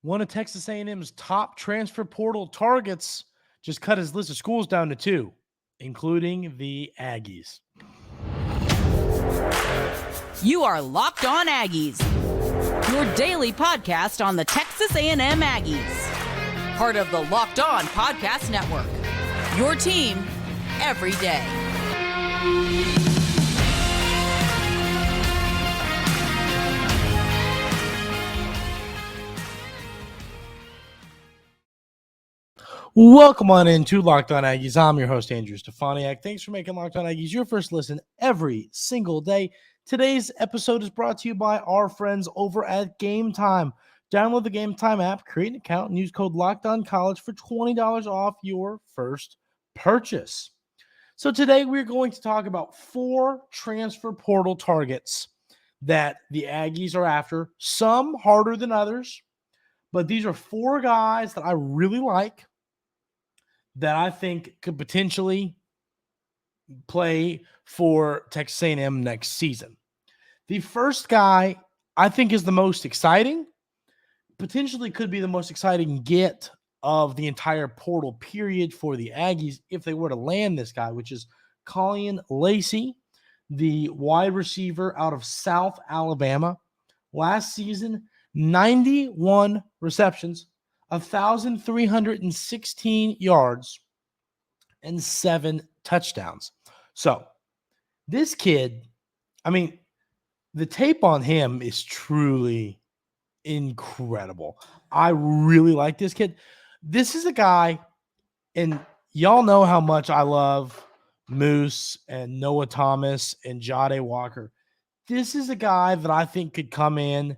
One of Texas A&M's top transfer portal targets just cut his list of schools down to 2, including the Aggies. You are Locked On Aggies, your daily podcast on the Texas A&M Aggies. Part of the Locked On Podcast Network, your team every day. Welcome on into Locked On Aggies. I'm your host, Andrew Stefaniak. Thanks for making Locked On Aggies your first listen every single day. Today's episode is brought to you by our friends over at GameTime. Download the GameTime app, create an account, and use code LOCKEDONCollege for $20 off your first purchase. So today we're going to talk about 4 transfer portal targets that the Aggies are after, some harder than others, but these are 4 guys that I really like, that I think could potentially play for Texas A&M next season. The first guy I think is the most exciting, potentially could be the most exciting get of the entire portal period for the Aggies if they were to land this guy, which is Caullin Lacy, the wide receiver out of South Alabama. Last season, 91 receptions, 1,316 yards, and 7 touchdowns. So this kid, the tape on him is truly incredible. I really like this kid. This is a guy, and y'all know how much I love Moose and Noah Thomas and Jade Walker. This is a guy that I think could come in.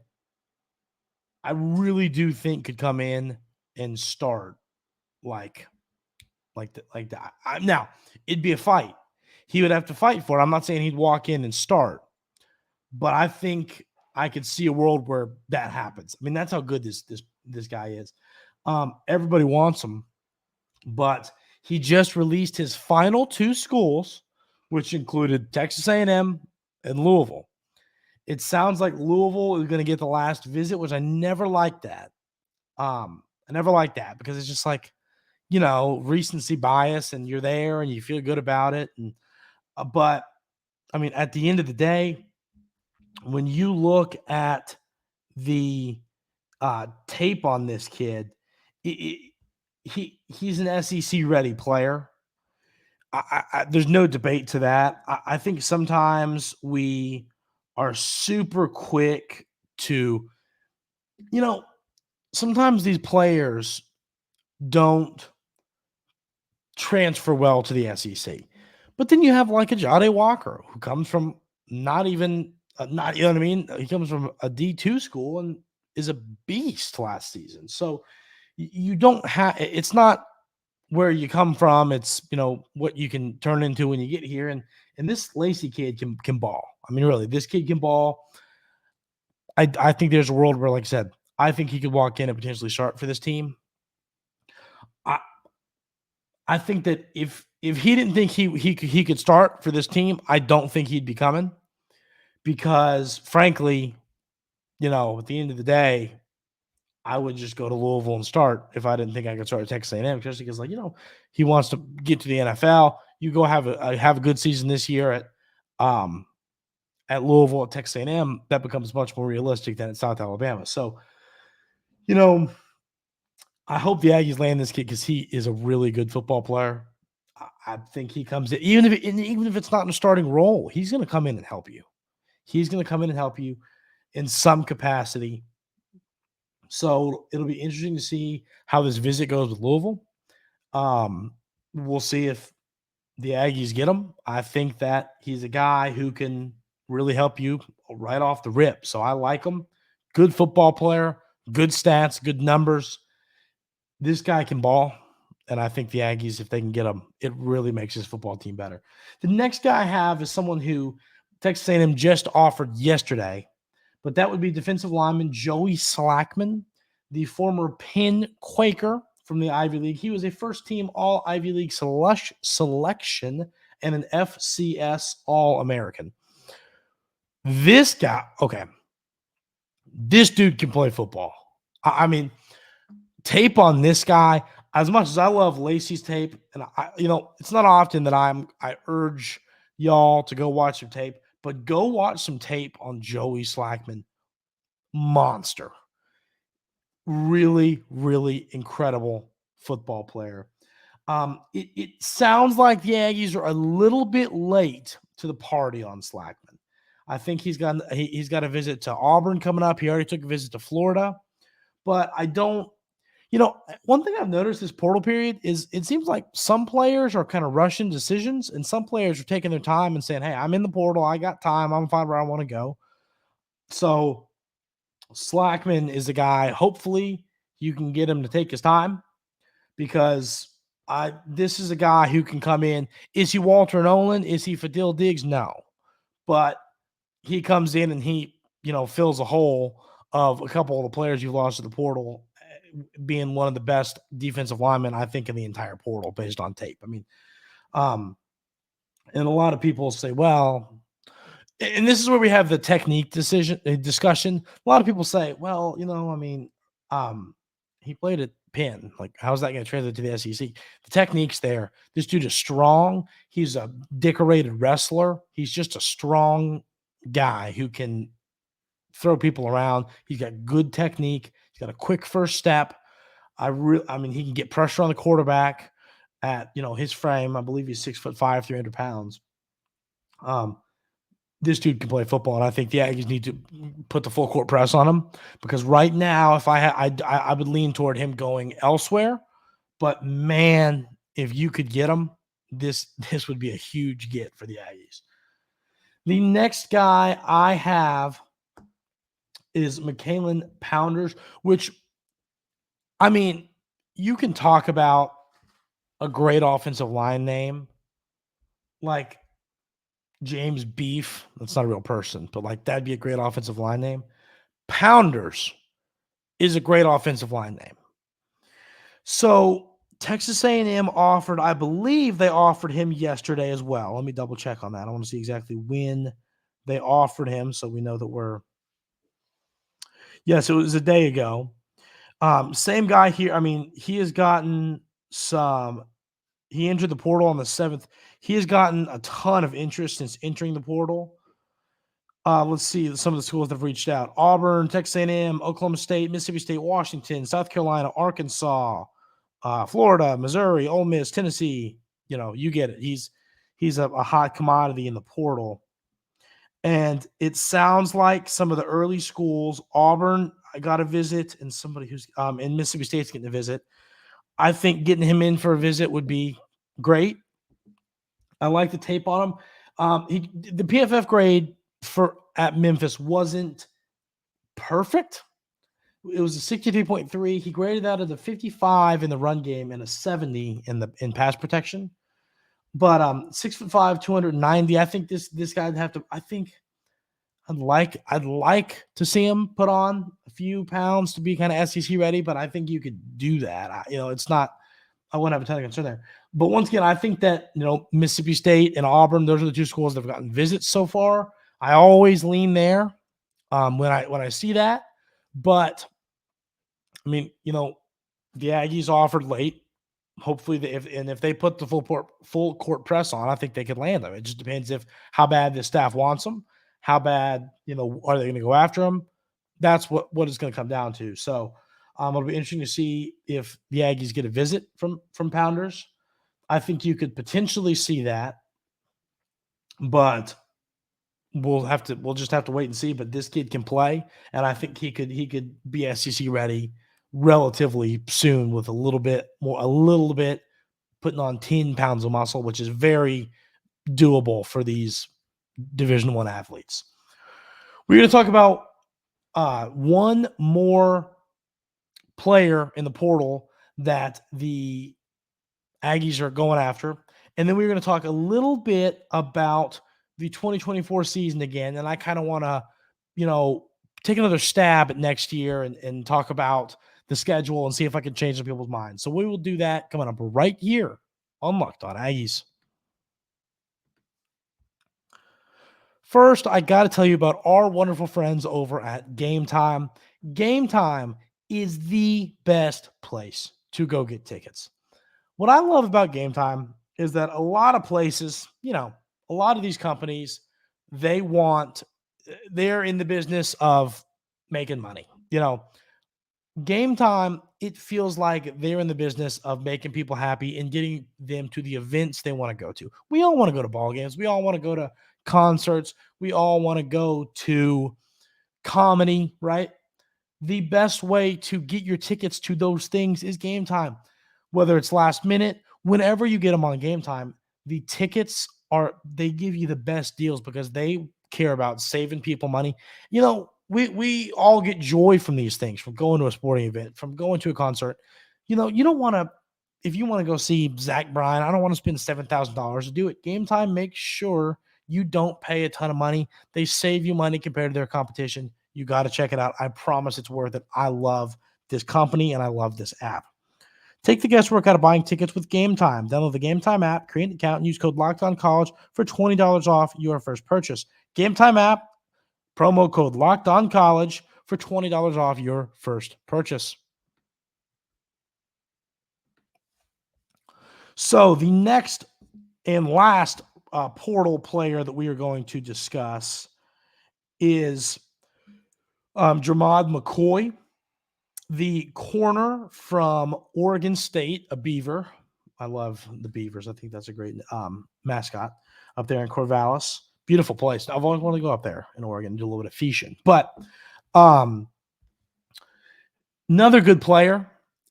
I really do think could come in and start like that. Now, it'd be a fight. He would have to fight for it. I'm not saying he'd walk in and start, but I think I could see a world where that happens. I mean, that's how good this guy is. Everybody wants him, but he just released his final 2 schools, which included Texas A&M and Louisville. It sounds like Louisville is going to get the last visit, which I never liked that. I never liked that because it's just like, recency bias, and you're there and you feel good about it. And but at the end of the day, when you look at the tape on this kid, he's an SEC ready player. There's no debate to that. I think sometimes we are super quick to, sometimes these players don't transfer well to the SEC. But then you have like a Jade Walker who comes from he comes from a D2 school and is a beast last season. So you don't have, it's not where you come from. It's, what you can turn into when you get here. And this Lacy kid can ball. Really, this kid can ball. I think there's a world where, like I said, I think he could walk in and potentially start for this team. I think that if he didn't think he could start for this team, I don't think he'd be coming, because frankly, at the end of the day, I would just go to Louisville and start if I didn't think I could start at Texas A&M, especially because he wants to get to the NFL. You go have a good season this year at Louisville, at Texas A&M, that becomes much more realistic than at South Alabama. So, I hope the Aggies land this kid because he is a really good football player. I think he comes in, even if it's not in a starting role, he's going to come in and help you. He's going to come in and help you in some capacity. So it'll be interesting to see how this visit goes with Louisville. We'll see if the Aggies get him. I think that he's a guy who can really help you right off the rip. So I like him. Good football player, good stats, good numbers. This guy can ball, and I think the Aggies, if they can get him, it really makes his football team better. The next guy I have is someone who Texas A&M just offered yesterday, but that would be defensive lineman Joey Slackman, the former Penn Quaker from the Ivy League. He was a first-team All-Ivy League selection and an FCS All-American. This guy, this dude can play football. tape on this guy, as much as I love Lacy's tape, and it's not often that I urge y'all to go watch some tape, but go watch some tape on Joey Slackman. Monster. Really, really incredible football player. It sounds like the Aggies are a little bit late to the party on Slackman. I think he's got a visit to Auburn coming up. He already took a visit to Florida, but I don't. One thing I've noticed this portal period is it seems like some players are kind of rushing decisions, and some players are taking their time and saying, "Hey, I'm in the portal. I got time. I'm fine where I want to go." So Slackman is a guy. Hopefully, you can get him to take his time, because this is a guy who can come in. Is he Walter Nolan? Is he Fadil Diggs? No, but he comes in and he fills a hole of a couple of the players you've lost to the portal, being one of the best defensive linemen, I think, in the entire portal based on tape. I mean, and a lot of people say, well, and this is where we have the technique discussion. A lot of people say, well, he played at Penn. Like, how's that going to translate to the SEC? The technique's there. This dude is strong. He's a decorated wrestler. He's just a strong guy who can throw people around. He's got good technique. He's got a quick first step. He can get pressure on the quarterback at, his frame. I believe he's 6'5", 300 pounds. This dude can play football, and I think the Aggies need to put the full court press on him, because right now, if I would lean toward him going elsewhere. But man, if you could get him, this would be a huge get for the Aggies. The next guy I have is Makylan Pounders, which, I mean, you can talk about a great offensive line name like James Beef. That's not a real person, but like that'd be a great offensive line name. Pounders is a great offensive line name. So Texas A&M offered, I believe they offered him yesterday as well. Let me double check on that. I want to see exactly when they offered him, so we know that yes, it was a day ago. Same guy here. I mean, he has gotten he entered the portal on the 7th. He has gotten a ton of interest since entering the portal. Let's see some of the schools that have reached out: Auburn, Texas A&M, Oklahoma State, Mississippi State, Washington, South Carolina, Arkansas, Florida, Missouri, Ole Miss, Tennessee. You get it. He's a hot commodity in the portal. And it sounds like some of the early schools, Auburn, I got a visit, and somebody who's in Mississippi State's getting a visit. I think getting him in for a visit would be great. I like the tape on him. The PFF grade at Memphis wasn't perfect. It was a 63.3. He graded out of the 55 in the run game and a 70 in pass protection. But 6'5", 290. I think this guy'd have to. I think I'd like to see him put on a few pounds to be kind of SEC ready. But I think you could do that. It's not. I wouldn't have a ton of concern there. But once again, I think that Mississippi State and Auburn, those are the two schools that have gotten visits so far. I always lean there when I see that. But I mean, the Aggies offered late. Hopefully, if they put the full court press on, I think they could land them. It just depends how bad the staff wants them, how bad are they going to go after them. That's what it's going to come down to. So it'll be interesting to see if the Aggies get a visit from Pounders. I think you could potentially see that, but we'll just have to wait and see. But this kid can play, and I think he could be SEC ready relatively soon with a little bit putting on 10 pounds of muscle, which is very doable for these Division I athletes. We're going to talk about one more player in the portal that the Aggies are going after, and then we're going to talk a little bit about the 2024 season again, and I kind of want to take another stab at next year and talk about the schedule and see if I can change some people's minds. So we will do that coming up right here on Locked On Aggies. First, I got to tell you about our wonderful friends over at GameTime. GameTime is the best place to go get tickets. What I love about GameTime is that a lot of places, a lot of these companies, they're in the business of making money. GameTime, it feels like they're in the business of making people happy and getting them to the events they want to go to. We all want to go to ball games. We all want to go to concerts. We all want to go to comedy, right? The best way to get your tickets to those things is GameTime. Whether it's last minute, whenever you get them on GameTime, the tickets they give you the best deals because they care about saving people money. We all get joy from these things, from going to a sporting event, from going to a concert. You don't want to, if you want to go see Zach Bryan, I don't want to spend $7,000 to do it. GameTime makes sure you don't pay a ton of money. They save you money compared to their competition. You got to check it out. I promise it's worth it. I love this company and I love this app. Take the guesswork out of buying tickets with GameTime. Download the GameTime app, create an account, and use code LOCKEDONCollege for $20 off your first purchase. GameTime app, promo code LOCKEDONCollege for $20 off your first purchase. So the next and last portal player that we are going to discuss is Jermod McCoy, the corner from Oregon State, a Beaver. I love the Beavers. I think that's a great mascot up there in Corvallis. Beautiful place. I've always wanted to go up there in Oregon and do a little bit of fishing. But another good player.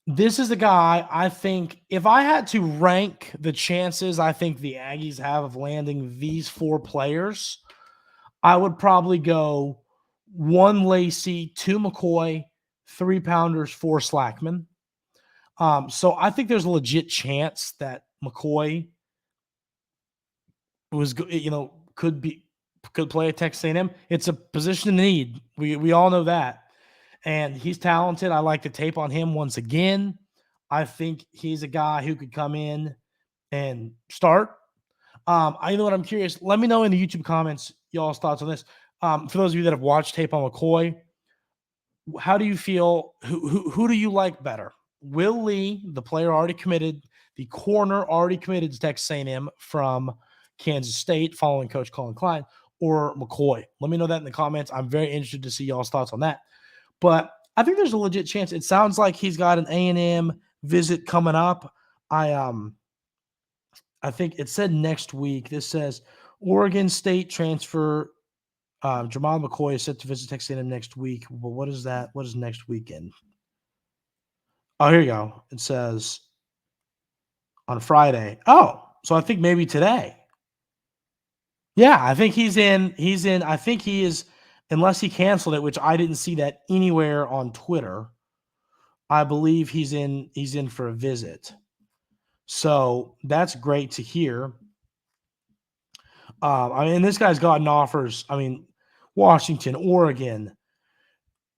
This is a guy, I think, if I had to rank the chances I think the Aggies have of landing these four players, I would probably go 1 Lacy, 2 McCoy, 3 Pounders, 4 Slackman. So I think there's a legit chance that McCoy could play at Texas A&M. It's a position of need. We all know that. And he's talented. I like the tape on him once again. I think he's a guy who could come in and start. I'm curious. Let me know in the YouTube comments y'all's thoughts on this. For those of you that have watched tape on McCoy, how do you feel? Who do you like better? Will Lee, the player already committed, the corner already committed to Texas A&M from Kansas State following Coach Caullin Lacy, or McCoy? Let me know that in the comments. I'm very interested to see y'all's thoughts on that. But I think there's a legit chance. It sounds like he's got an A&M visit coming up. I think it said next week. This says Oregon State transfer Jamal McCoy is set to visit Texas A&M next week. Well, what is that? What is next weekend? Oh, here you go. It says on Friday. Oh, so I think maybe today. Yeah, I think he's in. I think he is, unless he canceled it, which I didn't see that anywhere on Twitter. I believe he's in for a visit. So that's great to hear. This guy's gotten offers. Washington, Oregon,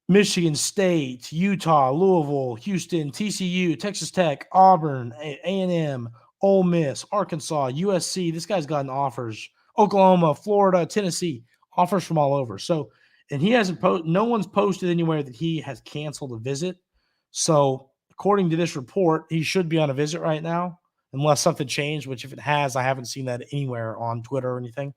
Michigan State, Utah, Louisville, Houston, TCU, Texas Tech, Auburn, A&M, Ole Miss, Arkansas, USC. This guy's gotten offers. Oklahoma, Florida, Tennessee, offers from all over. So, and he hasn't no one's posted anywhere that he has canceled a visit. So, according to this report, he should be on a visit right now, unless something changed, which if it has, I haven't seen that anywhere on Twitter or anything.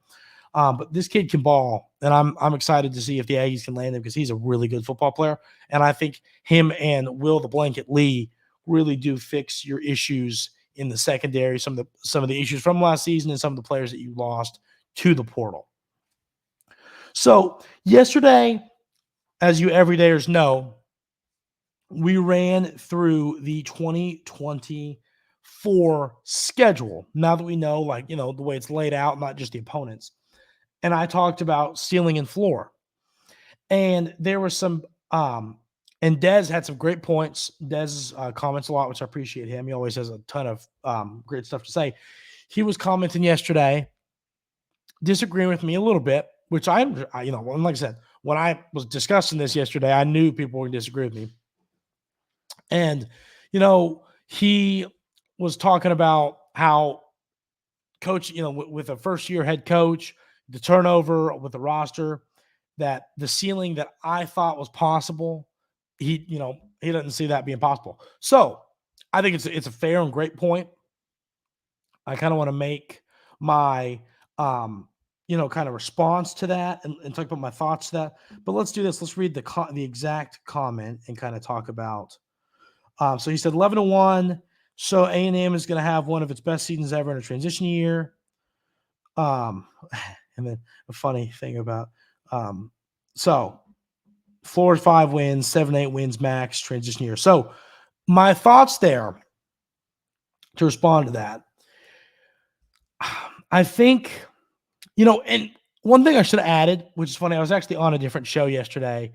But this kid can ball, and I'm excited to see if the Aggies can land him because he's a really good football player. And I think him and Will the Blanket Lee really do fix your issues in the secondary, some of the issues from last season and some of the players that you lost to the portal. So yesterday, as you everydayers know, we ran through the 2024 schedule. Now that we know, the way it's laid out, not just the opponents. And I talked about ceiling and floor. And there was some, and Dez had some great points. Dez comments a lot, which I appreciate him. He always has a ton of great stuff to say. He was commenting yesterday, disagreeing with me a little bit, which like I said, when I was discussing this yesterday, I knew people were going to disagree with me. And, he was talking about how coach, with a first-year head coach, the turnover with the roster, that the ceiling that I thought was possible he doesn't see that being possible. So I think it's a fair and great point. I kind of want to make my kind of response to that and talk about my thoughts to that. But let's do this. Let's read the exact comment and kind of talk about. So he said 11-1. So A&M is going to have one of its best seasons ever in a transition year. And then a funny thing about so Florida 5 wins, 7-8 wins max transition year. So my thoughts there to respond to that. I think, and one thing I should have added, which is funny, I was actually on a different show yesterday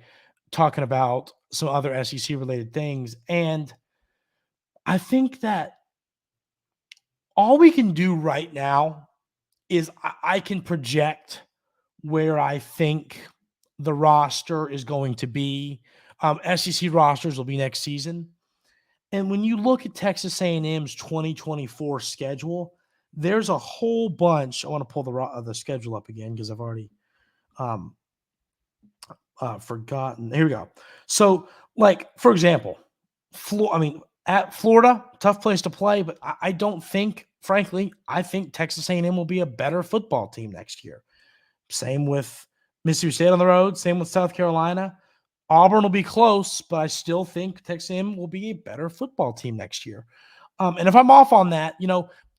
talking about some other SEC related things. And I think that all we can do right now is I can project where I think the roster is going to be. SEC rosters will be next season. And when you look at Texas A&M's 2024 schedule, there's a whole bunch. I want to pull the schedule up again because I've already forgotten. Here we go. So, for example, at Florida, tough place to play, but I don't think, frankly, I think Texas A&M will be a better football team next year. Same with Mississippi State on the road. Same with South Carolina. Auburn will be close, but I still think Texas A&M will be a better football team next year. And if I'm off on that,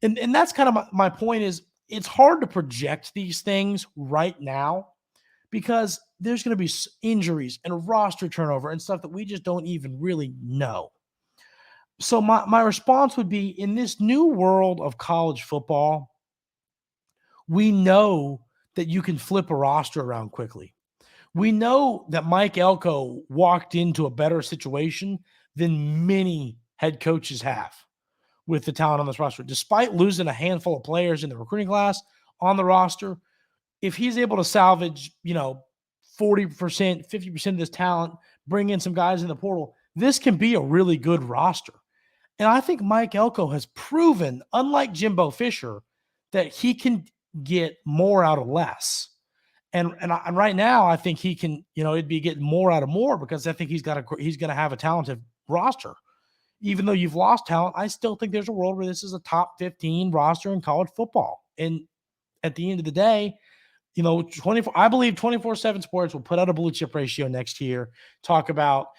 and that's kind of my point is it's hard to project these things right now because there's going to be injuries and roster turnover and stuff that we just don't even really know. So my response would be, in this new world of college football, we know that you can flip a roster around quickly. We know that Mike Elko walked into a better situation than many head coaches have with the talent on this roster. Despite losing a handful of players in the recruiting class on the roster, if he's able to salvage, 40%, 50% of this talent, bring in some guys in the portal, this can be a really good roster. And I think Mike Elko has proven, unlike Jimbo Fisher, that he can get more out of less. And right now, I think he can, it'd be getting more out of more because I think he's going to have a talented roster. Even though you've lost talent, I still think there's a world where this is a top 15 roster in college football. And at the end of the day, I believe 24/7 Sports will put out a blue chip ratio next year. Talk about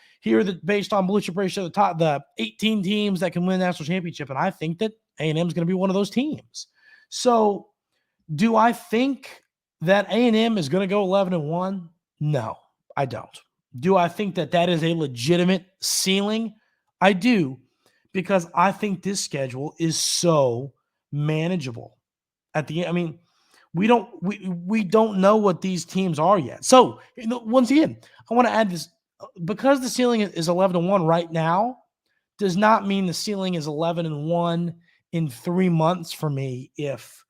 based on blue chip ratio, the 18 teams that can win the national championship. And I think that A&M is going to be one of those teams. So do I think that A&M is going to go 11-1? No, I don't. Do I think that is a legitimate ceiling? I do, because I think this schedule is so manageable. At the end, we don't know what these teams are yet. So once again, I want to add this, because the ceiling is 11-1 right now, does not mean the ceiling is 11-1 in 3 months for me if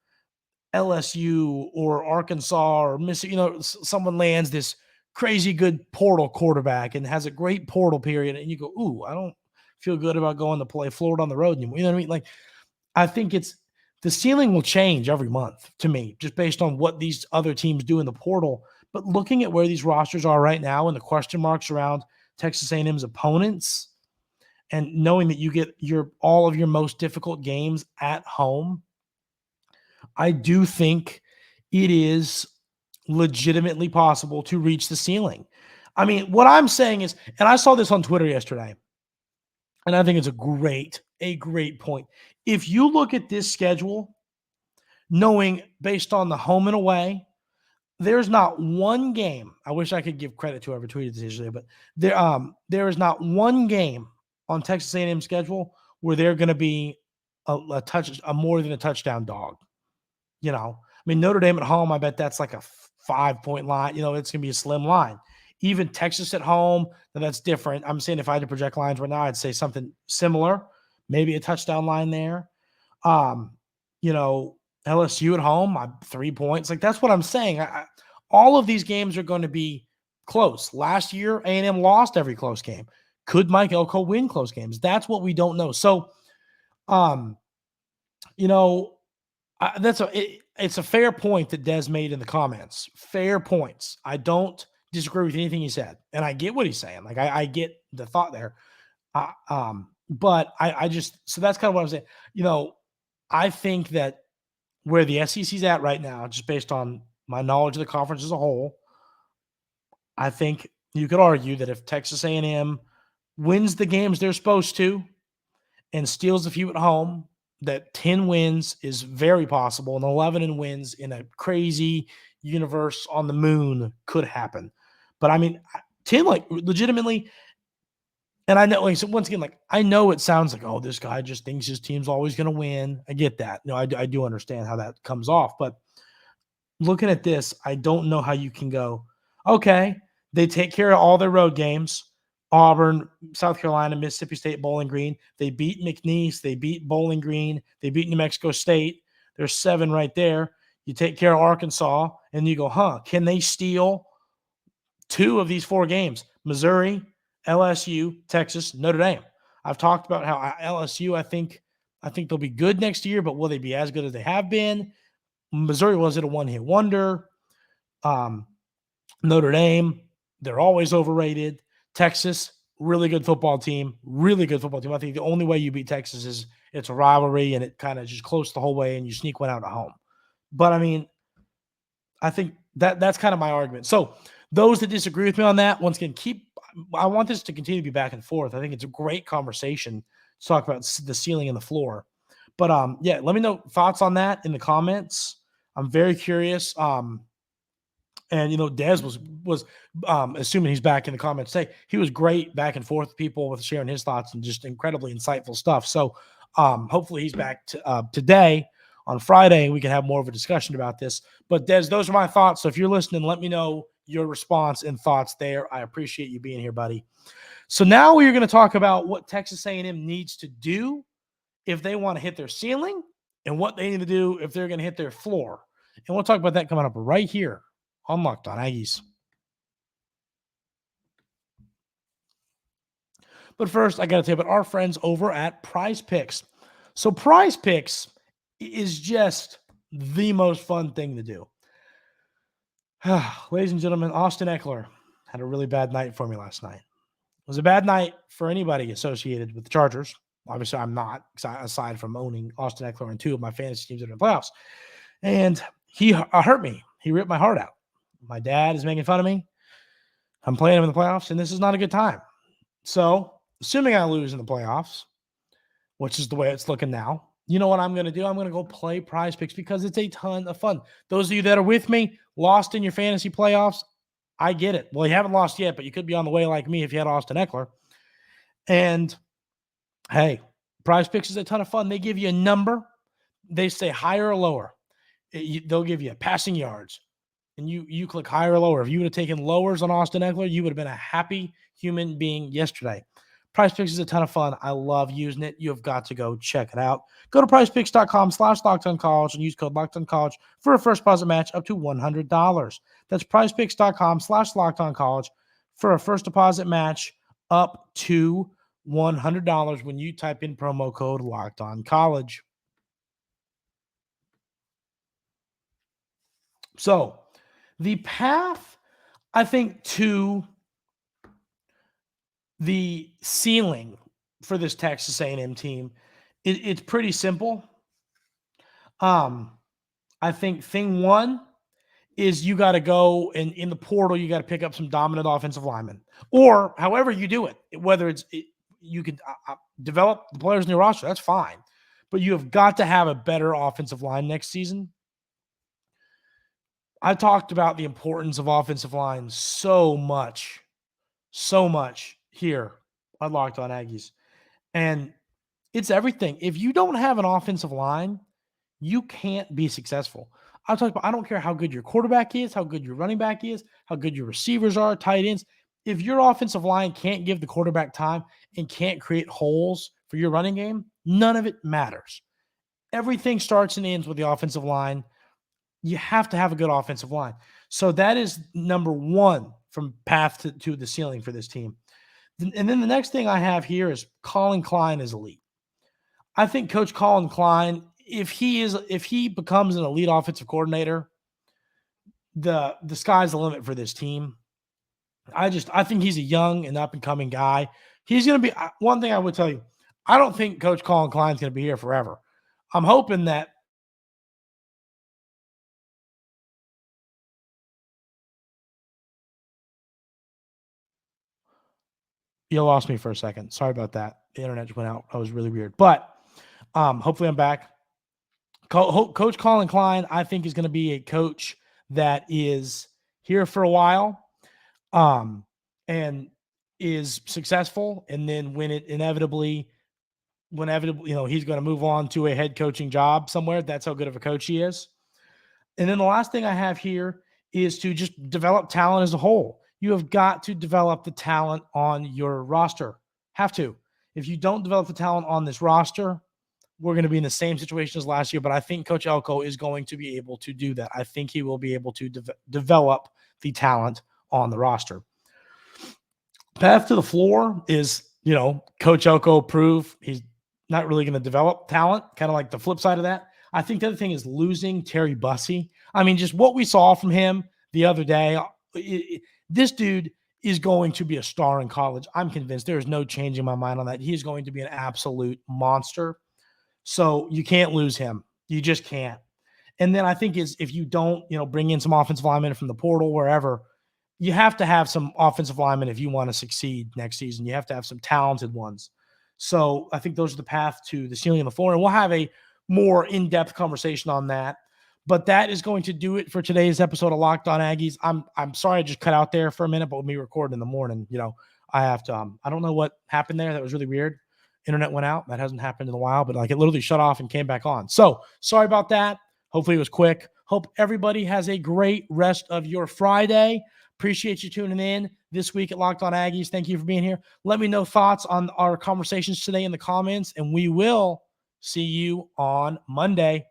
LSU or Arkansas or Mississippi, someone lands this crazy good portal quarterback and has a great portal period, and you go, ooh, I don't feel good about going to play Florida on the road anymore. You know what I mean? I think the ceiling will change every month to me, just based on what these other teams do in the portal. But looking at where these rosters are right now and the question marks around Texas A&M's opponents, and knowing that you get all of your most difficult games at home, I do think it is legitimately possible to reach the ceiling. What I'm saying is, and I saw this on Twitter yesterday, and I think it's a great point. If you look at this schedule, knowing based on the home and away, there's not one game. I wish I could give credit to whoever tweeted this yesterday, but there is not one game on Texas A&M schedule where they're going to be a more than a touchdown dog. Notre Dame at home, I bet that's like a 5-point line. It's going to be a slim line. Even Texas at home, that's different. I'm saying if I had to project lines right now, I'd say something similar, maybe a touchdown line there. LSU at home, 3 points. That's what I'm saying. All of these games are going to be close. Last year, A&M lost every close game. Could Mike Elko win close games? That's what we don't know. So, it's a fair point that Des made in the comments. Fair points. I don't disagree with anything he said. And I get what he's saying. Like, I get the thought there. But I just, so that's kind of what I'm saying. I think that where the SEC's at right now, just based on my knowledge of the conference as a whole, I think you could argue that if Texas A&M wins the games they're supposed to and steals a few at home, that 10 wins is very possible, and 11 wins in a crazy universe on the moon could happen. But I mean, 10, like, legitimately. And I know, like, so once again, like, I know it sounds like, oh, this guy just thinks his team's always going to win. I get that. No, I do understand how that comes off. But looking at this, I don't know how you can go, okay, they take care of all their road games. Auburn, South Carolina, Mississippi State, Bowling Green. They beat McNeese. They beat Bowling Green. They beat New Mexico State. There's 7 right there. You take care of Arkansas, and you go, can they steal 2 of these 4 games? Missouri, LSU, Texas, Notre Dame. I've talked about how LSU, I think they'll be good next year, but will they be as good as they have been? Missouri wasn't a one-hit wonder. Notre Dame, they're always overrated. Texas, really good football team. Really good football team. I think the only way you beat Texas is it's a rivalry and it kind of just close the whole way and you sneak one out at home. But, I mean, I think that's kind of my argument. So those that disagree with me on that, once again, I want this to continue to be back and forth. I think it's a great conversation to talk about the ceiling and the floor. But, yeah, let me know thoughts on that in the comments. I'm very curious. And, Dez was assuming he's back in the comments today. He was great back and forth with people, with sharing his thoughts and just incredibly insightful stuff. So hopefully he's back today on Friday, and we can have more of a discussion about this. But Dez, those are my thoughts. So if you're listening, let me know your response and thoughts there. I appreciate you being here, buddy. So now we're going to talk about what Texas A&M needs to do if they want to hit their ceiling and what they need to do if they're going to hit their floor. And we'll talk about that coming up right here on Locked On Aggies. But first, I got to tell you about our friends over at Prize Picks. So Prize Picks is just the most fun thing to do. Ladies and gentlemen, Austin Eckler had a really bad night for me last night. It was a bad night for anybody associated with the Chargers. Obviously, I'm not, aside from owning Austin Eckler and 2 of my fantasy teams that are in the playoffs. And he hurt me. He ripped my heart out. My dad is making fun of me. I'm playing him in the playoffs, and this is not a good time. So, assuming I lose in the playoffs, which is the way it's looking now, you know what I'm going to do? I'm going to go play Prize Picks because it's a ton of fun. Those of you that are with me, lost in your fantasy playoffs, I get it. Well, you haven't lost yet, but you could be on the way like me if you had Austin Eckler. And, hey, Prize Picks is a ton of fun. They give you a number. They say higher or lower. They'll give you passing yards. And you click higher or lower. If you would have taken lowers on Austin Eckler, you would have been a happy human being yesterday. Prize Picks is a ton of fun. I love using it. You've got to go check it out. Go to prizepicks.com/LockedOnCollege and use code LockedOnCollege for a first deposit match up to $100. That's prizepicks.com/LockedOnCollege for a first deposit match up to $100 when you type in promo code LockedOnCollege. So, the path, I think, to the ceiling for this Texas A&M team, it's pretty simple. I think thing one is you got to go and in the portal, you got to pick up some dominant offensive linemen, or however you do it, whether you could develop the players in your roster, that's fine, but you have got to have a better offensive line next season. I talked about the importance of offensive line so much here on Locked On Aggies. And it's everything. If you don't have an offensive line, you can't be successful. I don't care how good your quarterback is, how good your running back is, how good your receivers are, tight ends. If your offensive line can't give the quarterback time and can't create holes for your running game, none of it matters. Everything starts and ends with the offensive line. You have to have a good offensive line. So that is number one from path to the ceiling for this team. And then the next thing I have here is Caullin Klein is elite. I think Coach Caullin Klein, if he becomes an elite offensive coordinator, the sky's the limit for this team. I think he's a young and up and coming guy. He's going to be one thing I would tell you. I don't think Coach Caullin Klein's going to be here forever. I'm hoping that you lost me for a second. Sorry about that. The internet just went out. That was really weird. But hopefully I'm back. Coach Caullin Klein, I think, is going to be a coach that is here for a while and is successful. And then when inevitably, he's going to move on to a head coaching job somewhere. That's how good of a coach he is. And then the last thing I have here is to just develop talent as a whole. You have got to develop the talent on your roster. Have to. If you don't develop the talent on this roster, we're going to be in the same situation as last year, but I think Coach Elko is going to be able to do that. I think he will be able to develop the talent on the roster. Path to the floor is, Coach Elko prove he's not really going to develop talent, kind of like the flip side of that. I think the other thing is losing Terry Bussey. I mean, just what we saw from him the other day, this dude is going to be a star in college. I'm convinced. There is no changing my mind on that. He's going to be an absolute monster. So you can't lose him. You just can't. And then I think if you don't, bring in some offensive linemen from the portal, wherever, you have to have some offensive linemen if you want to succeed next season. You have to have some talented ones. So I think those are the path to the ceiling and the floor. And we'll have a more in-depth conversation on that. But that is going to do it for today's episode of Locked On Aggies. I'm sorry I just cut out there for a minute, but with me recording in the morning, I have to I don't know what happened there. That was really weird. Internet went out. That hasn't happened in a while, but it literally shut off and came back on. So sorry about that. Hopefully it was quick. Hope everybody has a great rest of your Friday. Appreciate you tuning in this week at Locked On Aggies. Thank you for being here. Let me know thoughts on our conversations today in the comments, and we will see you on Monday.